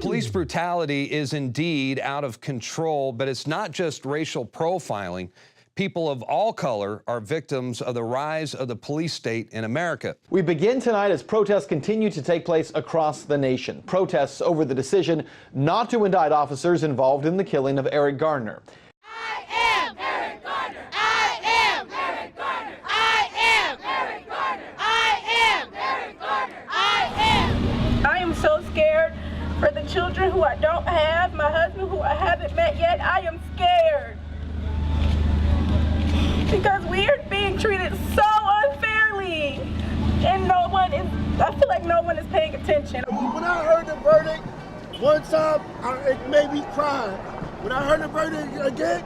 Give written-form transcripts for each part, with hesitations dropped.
Police brutality is indeed out of control, but it's not just racial profiling. People of all color are victims of the rise of the police state in America. We begin tonight as protests continue to take place across the nation. Protests over the decision not to indict officers involved in the killing of Eric Garner. I am Eric Garner. I am Eric Garner. I am Eric Garner. I am Eric Garner. I am. I am so scared for the children who I don't have, my husband who I haven't met yet. I am scared. Because we are being treated so unfairly, and I feel like no one is paying attention. When I heard the verdict one time, it made me cry. When I heard the verdict again,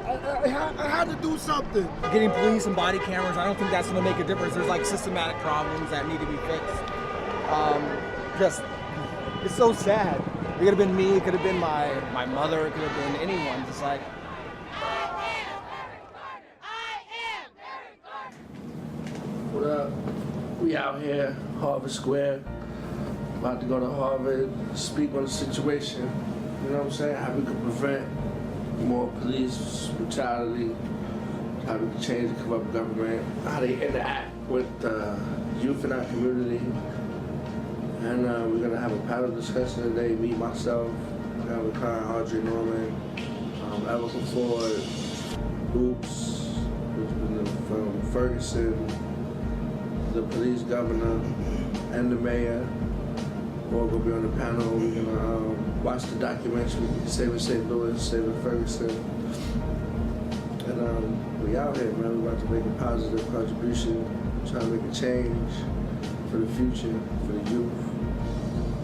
I had to do something. Getting police and body cameras, I don't think that's gonna make a difference. There's like systematic problems that need to be fixed. It's so sad. It could have been me, it could have been my mother, it could have been anyone, just like, what up? We out here, Harvard Square, about to go to Harvard, speak on the situation, you know what I'm saying? How we can prevent more police brutality, how we can change the corrupt government, how they interact with youth in our community. And we're gonna have a panel discussion today, me, myself, Calvin Klein, Audrey Norman, Erica Ford, Oops, who's been from Ferguson, the police governor, and the mayor. We're all gonna be on the panel. We're gonna watch the documentary, Saving St. Louis, Saving Ferguson. And we out here, man. We're about to make a positive contribution, trying to make a change for the future, for the youth.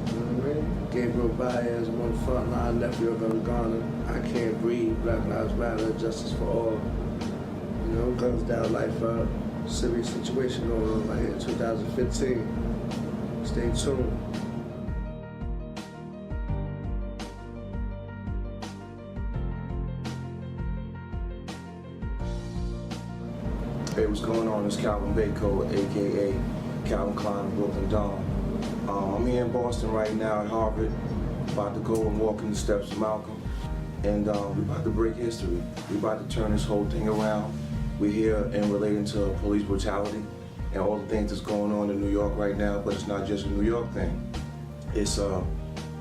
You know what I mean? Gabriel Baez, I'm on the front line, nephew of Eric Garner. I can't breathe, Black Lives Matter, justice for all. You know, guns down, life up. Serious situation going on right here in 2015. Stay tuned. Hey, what's going on? It's Calvin Baco, aka Calvin Klein, Brooklyn Dawn. I'm here in Boston right now at Harvard, about to go and walk in the steps of Malcolm, and we're about to break history. We're about to turn this whole thing around. We're here and relating to police brutality and all the things that's going on in New York right now, but it's not just a New York thing. It's a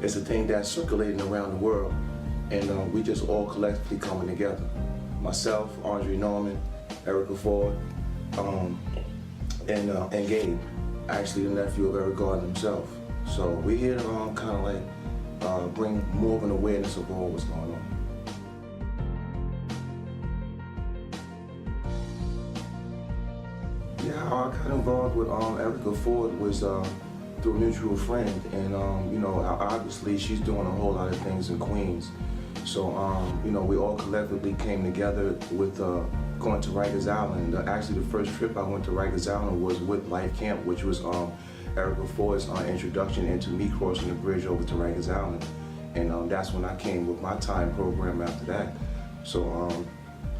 thing that's circulating around the world, and we just all collectively coming together. Myself, Audrey Norman, Erica Ford, and Gabe, actually the nephew of Eric Garner himself. So we're here to kind of like bring more of an awareness of all what's going on. Yeah, how I got involved with Erica Ford was through a mutual friend, and you know, obviously she's doing a whole lot of things in Queens. So you know, we all collectively came together with going to Rikers Island. Actually, the first trip I went to Rikers Island was with Life Camp, which was Erica Ford's introduction into me crossing the bridge over to Rikers Island, and that's when I came with my time program after that. So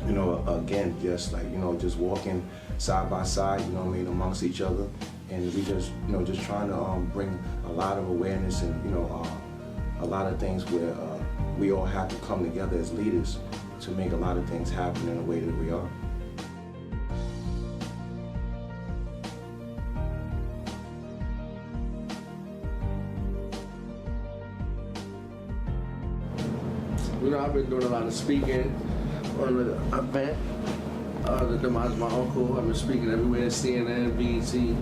you know, again, just like, you know, just walking side by side, you know what I mean, amongst each other, and we just, you know, just trying to bring a lot of awareness and, you know, a lot of things where we all have to come together as leaders to make a lot of things happen in the way that we are. You know, I've been doing a lot of speaking on the event, the demise of my uncle. I've been speaking everywhere, CNN, BET, a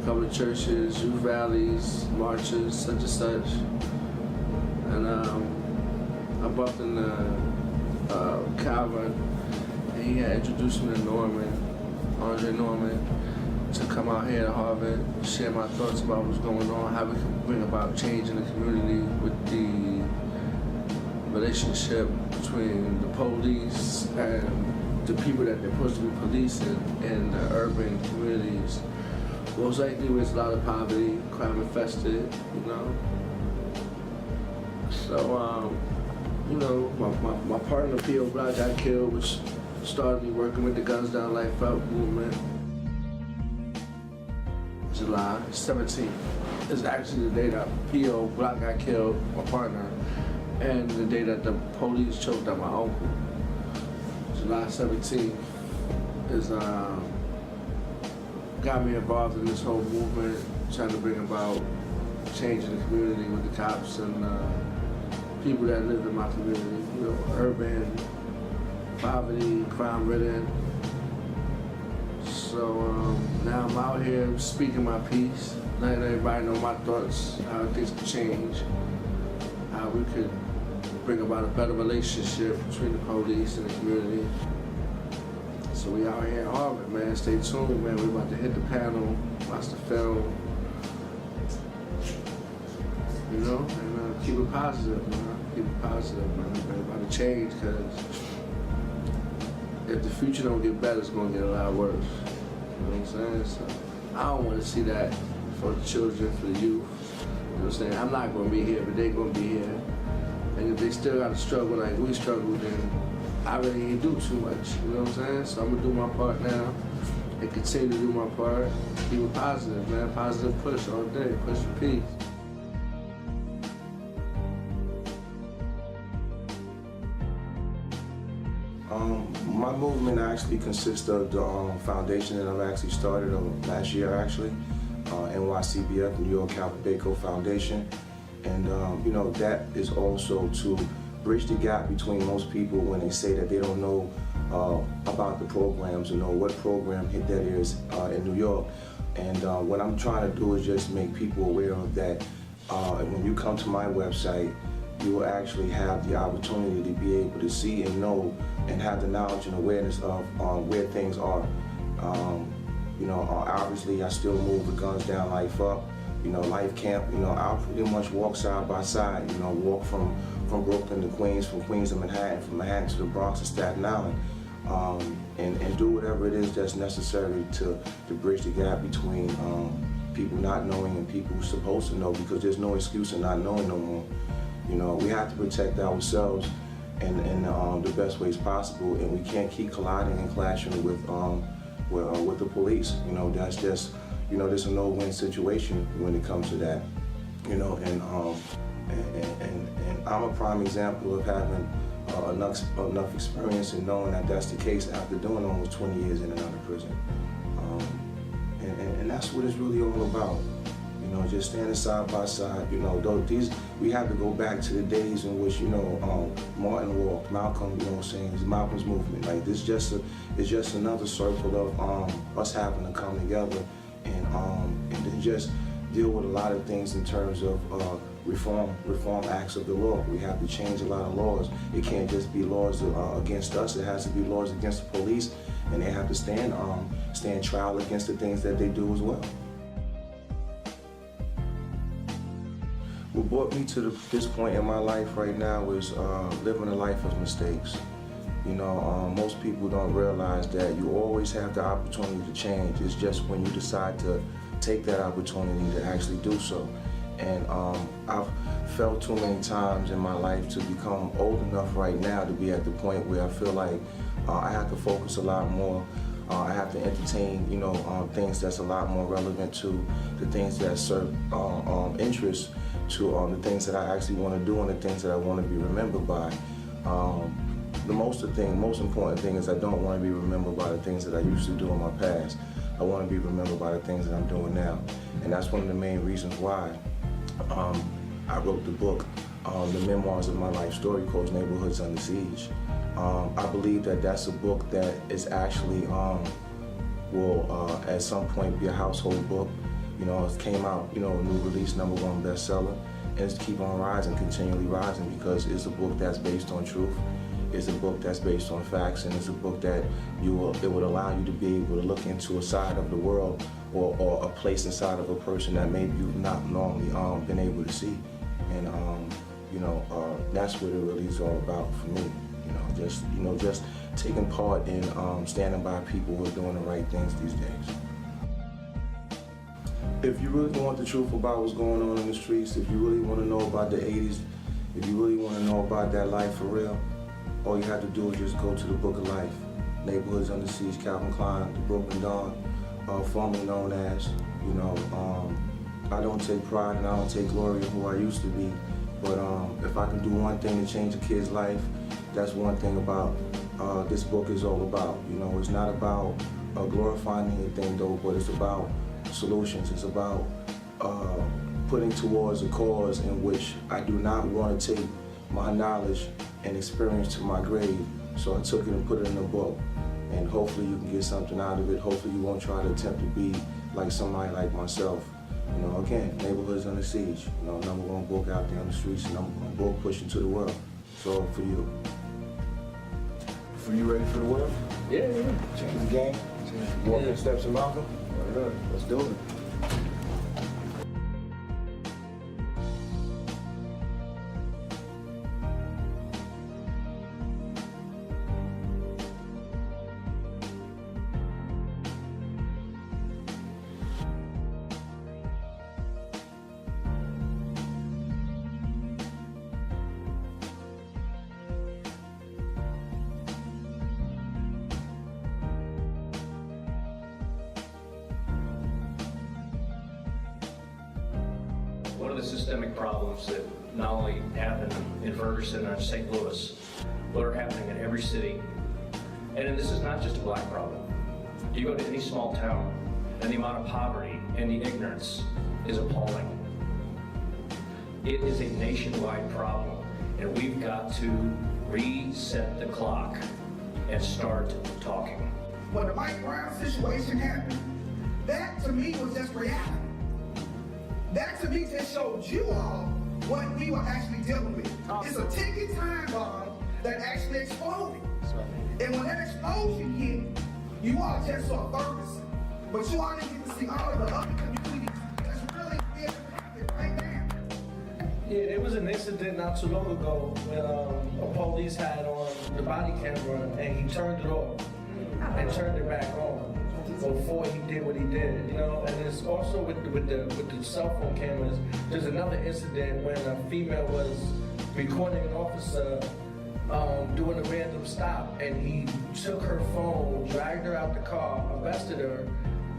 couple of churches, youth rallies, marches, such and such. And I bumped into Calvin, and he had introduced me to Andre Norman, to come out here to Harvard, share my thoughts about what's going on, how we can bring about change in the community with the relationship between the police and the people that they're supposed to be policing in the urban communities. Most likely there's a lot of poverty, crime infested, you know. So, you know, my partner P.O. Block got killed, which started me working with the Guns Down Life Up movement. July 17th is actually the day that P.O. Block got killed, my partner, and the day that the police choked out my uncle. July 17th is got me involved in this whole movement, trying to bring about change in the community with the cops and people that live in my community, you know, urban, poverty, crime-ridden. So now I'm out here speaking my piece, letting everybody know my thoughts, how things could change, how we could bring about a better relationship between the police and the community. So we out here in Harvard, man. Stay tuned, man. We're about to hit the panel, watch the film, you know, and keep it positive, man. Keep it positive, man. We're about to change, because if the future don't get better, it's gonna get a lot worse. You know what I'm saying? So I don't want to see that for the children, for the youth. You know what I'm saying? I'm not gonna be here, but they're gonna be here. And if they still gotta struggle like we struggle, then I really ain't do too much. You know what I'm saying? So I'm gonna do my part now and continue to do my part. Keep it positive, man. Positive push all day. Push for peace. My movement actually consists of the foundation that I've actually started last year, actually, NYCBF, New York Calpabeco Foundation. And, you know, that is also to bridge the gap between most people when they say that they don't know about the programs or know what program that is in New York. And what I'm trying to do is just make people aware of that. When you come to my website, you will actually have the opportunity to be able to see and know and have the knowledge and awareness of where things are. You know, obviously I still move the Guns Down Life Up, you know, Life Camp. You know, I'll pretty much walk side by side, you know, walk from Brooklyn to Queens, from Queens to Manhattan, from Manhattan to the Bronx and Staten Island, and do whatever it is that's necessary to bridge the gap between people not knowing and people who are supposed to know, because there's no excuse in not knowing no more. You know, we have to protect ourselves in the best ways possible, and we can't keep colliding and clashing with the police. You know, that's just, you know, there's a no-win situation when it comes to that. You know, and I'm a prime example of having enough experience and knowing that that's the case after doing almost 20 years in and out of prison. And that's what it's really all about. You know, just standing side by side. You know, we have to go back to the days in which, you know, Martin walked, Malcolm, you know what I'm saying, it's Malcolm's movement. Like, this it's just another circle of us having to come together and then just deal with a lot of things in terms of reform acts of the law. We have to change a lot of laws. It can't just be laws against us. It has to be laws against the police, and they have to stand trial against the things that they do as well. What brought me to this point in my life right now is living a life of mistakes. You know, most people don't realize that you always have the opportunity to change. It's just when you decide to take that opportunity to actually do so. And I've felt too many times in my life to become old enough right now to be at the point where I feel like I have to focus a lot more. I have to entertain, you know, things that's a lot more relevant to the things that serve interest to the things that I actually want to do and the things that I want to be remembered by. The most important thing is I don't want to be remembered by the things that I used to do in my past. I want to be remembered by the things that I'm doing now. And that's one of the main reasons why I wrote the book, The Memoirs of My Life Story, called Neighborhoods Under Siege. I believe that that's a book that is actually will at some point be a household book. You know, it came out, you know, a new release, #1 bestseller, and it's keep on rising, continually rising, because it's a book that's based on truth. It's a book that's based on facts, and it's a book that it would allow you to be able to look into a side of the world or a place inside of a person that maybe you've not normally been able to see. And you know, that's what it really is all about for me. Just taking part in standing by people who are doing the right things these days. If you really want the truth about what's going on in the streets, if you really want to know about the 80s, if you really want to know about that life for real, all you have to do is just go to the Book of Life, Neighborhoods Under Siege, Calvin Klein, The Broken Dawn. formerly known as. You know, I don't take pride and I don't take glory in who I used to be, but if I can do one thing to change a kid's life, that's one thing about this book is all about. You know, it's not about glorifying anything though, but it's about solutions. It's about putting towards a cause in which I do not want to take my knowledge and experience to my grave. So I took it and put it in a book, and hopefully you can get something out of it. Hopefully you won't try to attempt to be like somebody like myself. You know, again, Neighborhoods Under Siege. You know, #1 book out there on the streets, and #1 book pushing to the world. It's all for you. For you ready for the world? Yeah. Change the game? Walking the steps of Malcolm? All right, let's do it. What are the systemic problems that not only happen in Ferguson and St. Louis, but are happening in every city? And this is not just a black problem. You go to any small town, and the amount of poverty and the ignorance is appalling. It is a nationwide problem, and we've got to reset the clock and start talking. When the Mike Brown situation happened, that to me was just reality. That to me just showed you all what we were actually dealing with. It's a ticking time bomb that actually exploded. And when that explosion hit, you all just saw Ferguson. But you all didn't get to see all of the other communities that's really being impacted right now. Yeah, it was an incident not too long ago when a police had on the body camera and he turned it off and turned it back on before he did what he did, you know. And it's also with the cell phone cameras. There's another incident when a female was recording an officer doing a random stop, and he took her phone, dragged her out the car, arrested her,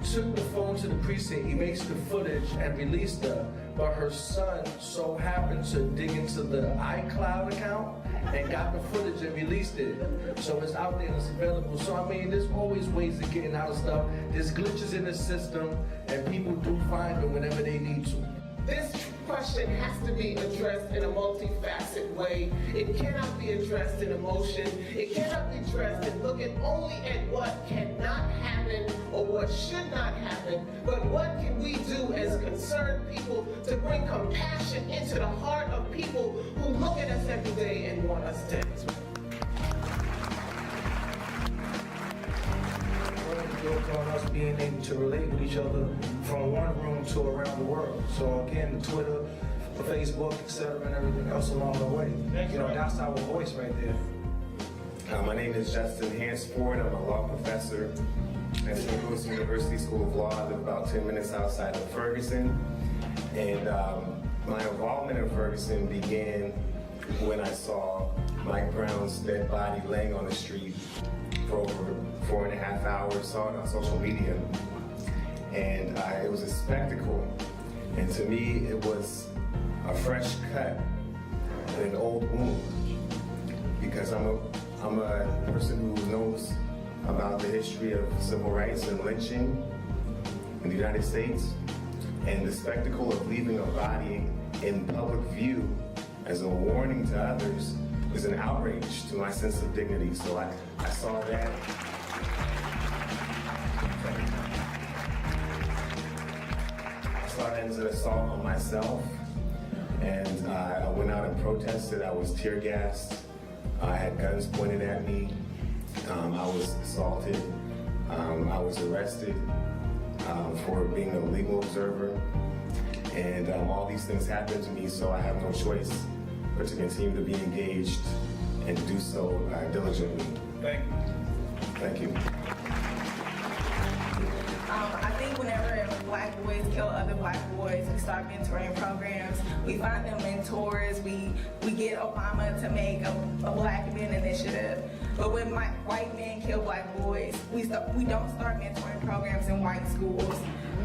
took the phone to the precinct, erased the footage, and released her. But her son so happened to dig into the iCloud account and got the footage and released it. So it's out there and it's available. So I mean, there's always ways of getting out of stuff. There's glitches in the system, and people do find them whenever they need to. This question has to be addressed in a multifaceted way. It cannot be addressed in emotion. It cannot be addressed in looking only at what cannot happen or what should not happen, but what can we do as concerned people to bring compassion into the heart of people who look at us every day and want us dead. Built on us being able to relate with each other from one room to around the world. So again, the Twitter, the Facebook, etc., and everything else along the way. You know, that's our voice right there. My name is JandHVideoz. I'm a law professor at St. Louis University School of Law. I live about 10 minutes outside of Ferguson. And my involvement in Ferguson began when I saw Mike Brown's dead body laying on the street for over 4.5 hours, saw it on social media, and it was a spectacle. And to me, it was a fresh cut in an old wound, because I'm a person who knows about the history of civil rights and lynching in the United States, and the spectacle of leaving a body in public view as a warning to others is an outrage to my sense of dignity. So I saw that. I saw that as an assault on myself, and I went out and protested. I was tear gassed. I had guns pointed at me. I was assaulted. I was arrested for being a legal observer. And all these things happened to me, so I have no choice but to continue to be engaged and do so diligently. Thank you. Thank you. I think whenever black boys kill other black boys, we start mentoring programs. We find them mentors. We get Obama to make a Black Men Initiative. But when white men kill black boys, we don't start mentoring programs in white schools.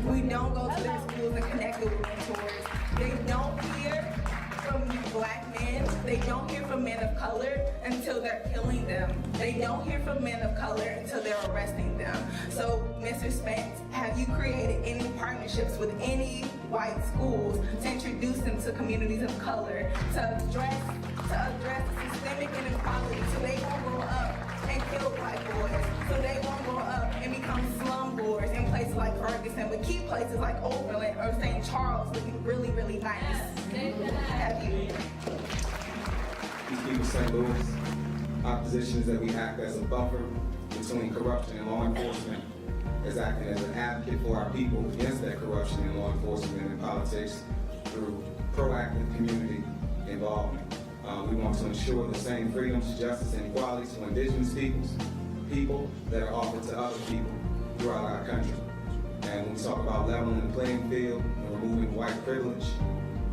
We don't go to their schools and connect with mentors. They don't hear from black men. They don't hear from men of color until they're killing them. They don't hear from men of color until they're arresting them. So, Mr. Spence, have you created any partnerships with any white schools to introduce them to communities of color, to address systemic inequality so they won't grow up and kill black boys, so they won't grow up and become slumlords in places like Ferguson, but keep places like Oberlin or St. Charles looking really, really nice? Have you? We speak of St. Louis. Our position is that we act as a buffer between corruption and law enforcement, as acting as an advocate for our people against that corruption in law enforcement and politics through proactive community involvement. We want to ensure the same freedoms, justice, and equality to indigenous people that are offered to other people throughout our country. And when we talk about leveling the playing field and removing white privilege,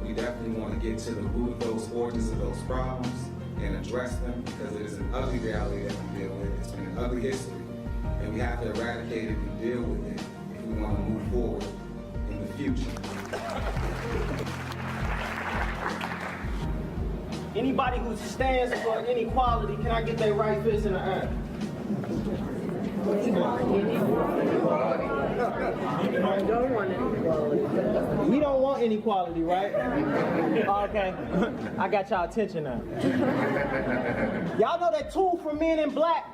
we definitely want to get to the root of those origins of those problems and address them, because it is an ugly reality that we deal with. It's been an ugly history, and we have to eradicate it and deal with it if we want to move forward in the future. Anybody who stands for inequality, can I get their right fist in the air? We don't want inequality, right? Okay, I got y'all attention now. Y'all know that tool for men in black?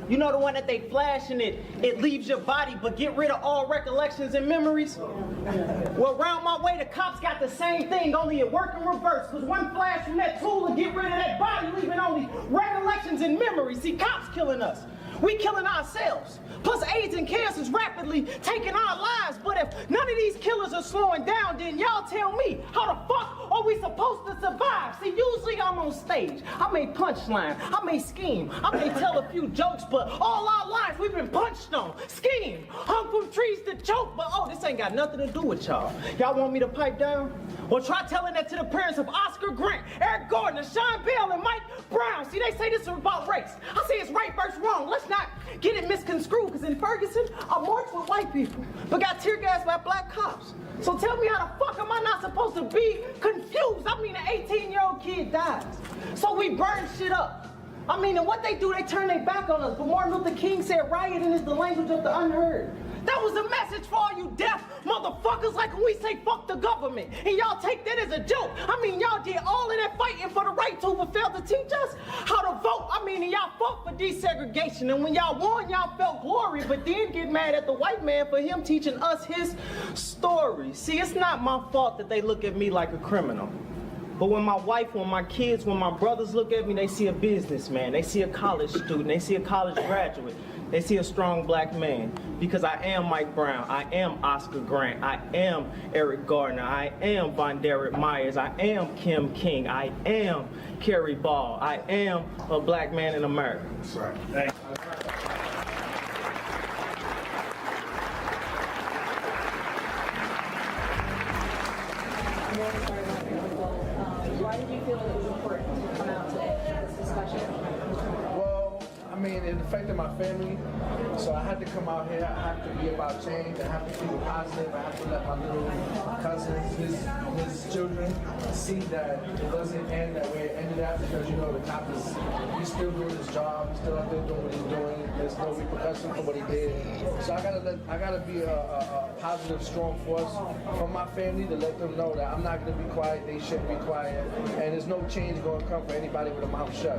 You know the one that they flash and it leaves your body but get rid of all recollections and memories? Well, around my way, the cops got the same thing, only it worked in reverse. Because one flash from that tool will get rid of that body, leaving only recollections and memories. See, cops killing us. We killing ourselves. Plus AIDS and cancer's rapidly taking our lives. But if none of these killers are slowing down, then y'all tell me, how the fuck are we supposed to survive? See, usually I'm on stage. I may punchline, I may scheme, I may tell a few jokes, but all our lives we've been punched on, schemed, hung from trees to choke. But oh, this ain't got nothing to do with y'all. Y'all want me to pipe down? Well, try telling that to the parents of Oscar Grant, Eric Gardner, Sean Bell, and Mike Brown. See, they say this is about race. I say it's right versus wrong. Let's not get it misconstrued, because in Ferguson, I marched with white people, but got tear gassed by black cops. So tell me, how the fuck am I not supposed to be confused? I mean, an 18-year-old kid dies. So we burn shit up. I mean, and what they do, they turn their back on us. But Martin Luther King said rioting is the language of the unheard. That was a message for all you deaf motherfuckers, like when we say fuck the government, and y'all take that as a joke. I mean, y'all did all of that fighting for the right to, but failed to teach us how to vote. I mean, and y'all fought for desegregation, and when y'all won, y'all felt glory, but then get mad at the white man for him teaching us his story. See, it's not my fault that they look at me like a criminal. But when my wife, when my kids, when my brothers look at me, they see a businessman, they see a college student, they see a college graduate. They see a strong black man, because I am Mike Brown, I am Oscar Grant, I am Eric Gardner, I am Von Derek Myers, I am Kim King, I am Kerry Ball, I am a black man in America. That's right. Thanks. Why did you feel it was important to come out today for this discussion? I mean, it affected my family, so I had to come out here. I have to be about change. I have to keep it positive. I have to let my little cousins, his children, see that it doesn't end that way it ended up, because, you know, the cop he's still doing his job. He's still out there doing what he's doing. There's no repercussion for what he did. So I gotta be a positive, strong force for my family to let them know that I'm not gonna be quiet. They shouldn't be quiet, and there's no change gonna come for anybody with a mouth shut.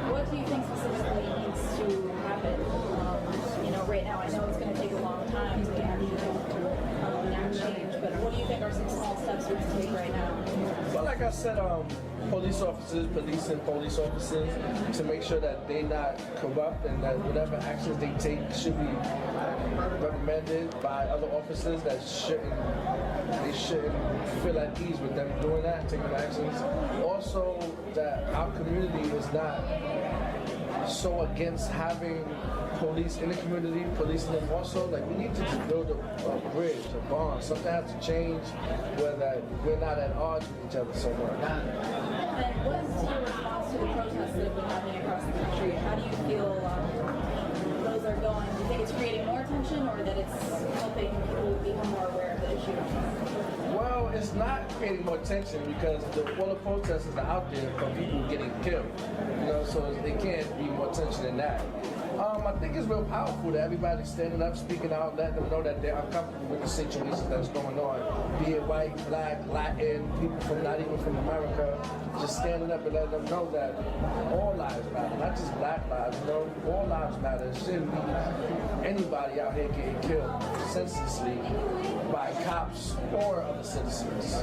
What do you think specifically needs to happen? You know, right now I know it's going to take a long time to actually enact change, but what do you think are some small steps we can take right now? Well, like I said, police officers policing police officers to make sure that they're not corrupt, and that whatever actions they take should be recommended by other officers that they shouldn't feel at ease with them doing that, taking actions. Also, that our community is not so against having police in the community, policing them also. Like, we need to just build a bridge, a bond. Something has to change where that we're not at odds with each other so much. And what is your response to the protests that have been happening across the country? How do you feel those are going? Do you think it's creating more tension, or that it's helping people become more aware of the issue? Well, it's not creating more tension because all the protesters are out there for people getting killed. You know, so it can't be more tension than that. I think it's real powerful that everybody's standing up, speaking out, letting them know that they're uncomfortable with the situation that's going on. Be it white, black, Latin, people from not even from America, just standing up and letting them know that all lives matter, not just black lives, you know, all lives matter. It shouldn't be anybody out here getting killed senselessly by cops or other citizens.